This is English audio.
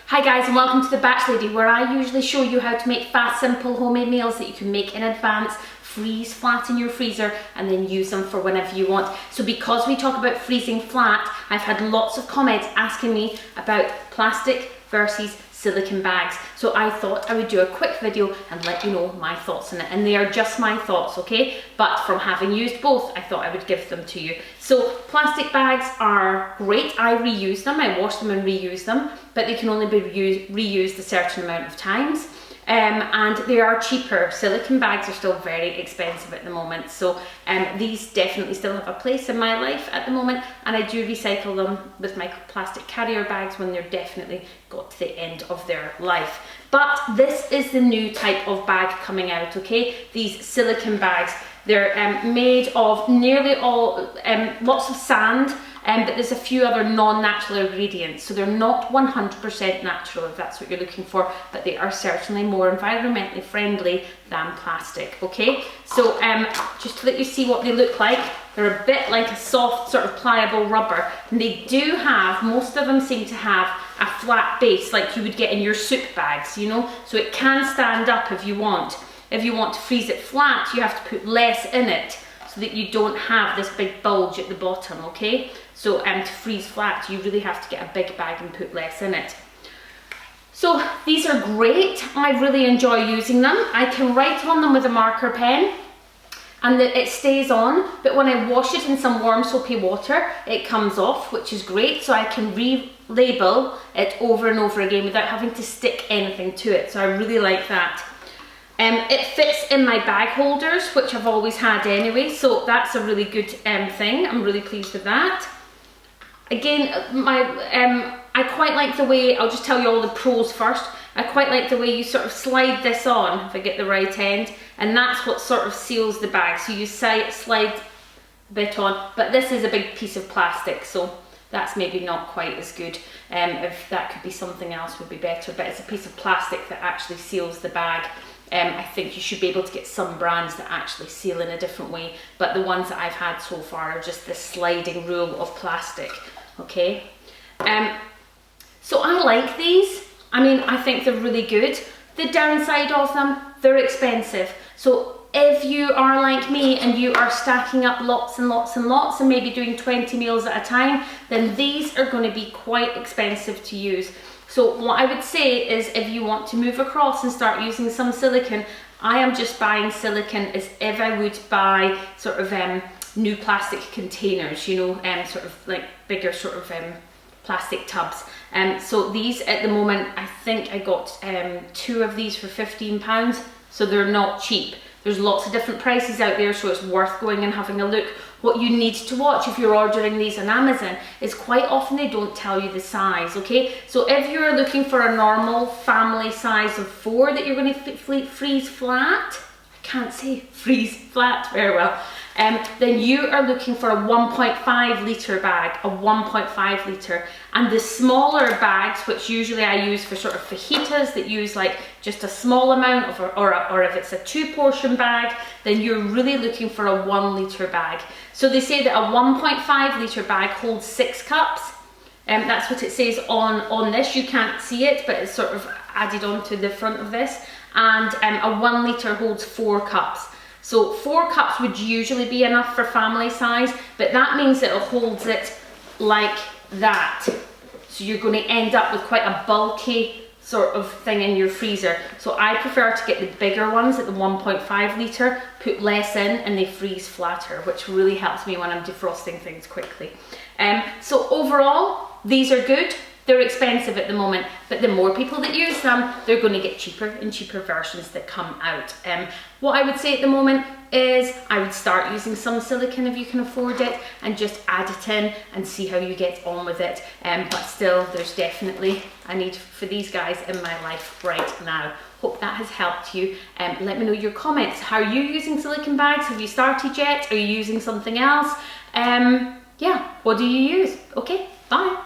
Hi guys, and welcome to the Batch Lady, where I usually show you how to make fast, simple homemade meals that you can make in advance, freeze flat in your freezer, and then use them for whenever you want. So because we talk about freezing flat, I've had lots of comments asking me about plastic versus silicone bags. So I thought I would do a quick video and let you know my thoughts on it. And they are just my thoughts, okay? But from having used both, I thought I would give them to you. So plastic bags are great. I reuse them. I wash them and reuse them, but they can only be reused a certain amount of times. And they are cheaper. Silicone bags are still very expensive at the moment. So these definitely still have a place in my life at the moment. And I do recycle them with my plastic carrier bags when they're definitely got to the end of their life. But this is the new type of bag coming out, okay? These silicone bags. They're made of nearly all, lots of sand, but there's a few other non-natural ingredients. So they're not 100% natural if that's what you're looking for, but they are certainly more environmentally friendly than plastic, okay? So just to let you see what they look like, they're a bit like a soft sort of pliable rubber. And they do have, most of them seem to have a flat base like you would get in your soup bags, you know? So it can stand up if you want. If you want to freeze it flat, you have to put less in it so that you don't have this big bulge at the bottom, okay? So to freeze flat, you really have to get a big bag and put less in it. So these are great. I really enjoy using them. I can write on them with a marker pen and it stays on, but when I wash it in some warm soapy water, it comes off, which is great. So I can relabel it over and over again without having to stick anything to it. So I really like that. It fits in my bag holders, which I've always had anyway, so that's a really good thing. I'm really pleased with that. Again, I quite like the way, I'll just tell you all the pros first. I quite like the way you sort of slide this on, if I get the right end, and that's what sort of seals the bag. So you slide a bit on, but this is a big piece of plastic, so that's maybe not quite as good. If that could be something else would be better, but it's a piece of plastic that actually seals the bag. I think you should be able to get some brands that actually seal in a different way, but the ones that I've had so far are just this sliding rule of plastic, okay? So I like these. I mean, I think they're really good. The downside of them, they're expensive. So if you are like me and you are stacking up lots and lots and lots and maybe doing 20 meals at a time, then these are going to be quite expensive to use. So what I would say is if you want to move across and start using some silicone, I am just buying silicone as if I would buy sort of new plastic containers, you know, sort of like bigger sort of plastic tubs. So these at the moment, I think I got 2 of these for £15, so they're not cheap. There's lots of different prices out there, so it's worth going and having a look. What you need to watch if you're ordering these on Amazon is quite often they don't tell you the size, okay? So if you're looking for a normal family size of 4 that you're going to freeze flat, I can't say freeze flat very well, then you are looking for a 1.5 litre bag, a 1.5 litre. And the smaller bags, which usually I use for sort of fajitas that use like just a small amount of, or if it's a 2-portion bag, then you're really looking for a 1 litre bag. So they say that a 1.5 litre bag holds 6 cups. That's what it says on this. You can't see it, but it's sort of added onto the front of this. And a 1 litre holds 4 cups. So 4 cups would usually be enough for family size, but that means that it holds it like that. So you're going to end up with quite a bulky sort of thing in your freezer. So I prefer to get the bigger ones at the 1.5 litre, put less in, and they freeze flatter, which really helps me when I'm defrosting things quickly. So overall, these are good. They're expensive at the moment, but the more people that use them, they're going to get cheaper and cheaper versions that come out. What I would say at the moment is I would start using some silicone if you can afford it and just add it in and see how you get on with it. But still, there's definitely a need for these guys in my life right now. Hope that has helped you. Let me know your comments. How are you using silicone bags? Have you started yet? Are you using something else? Yeah, what do you use? Okay, bye.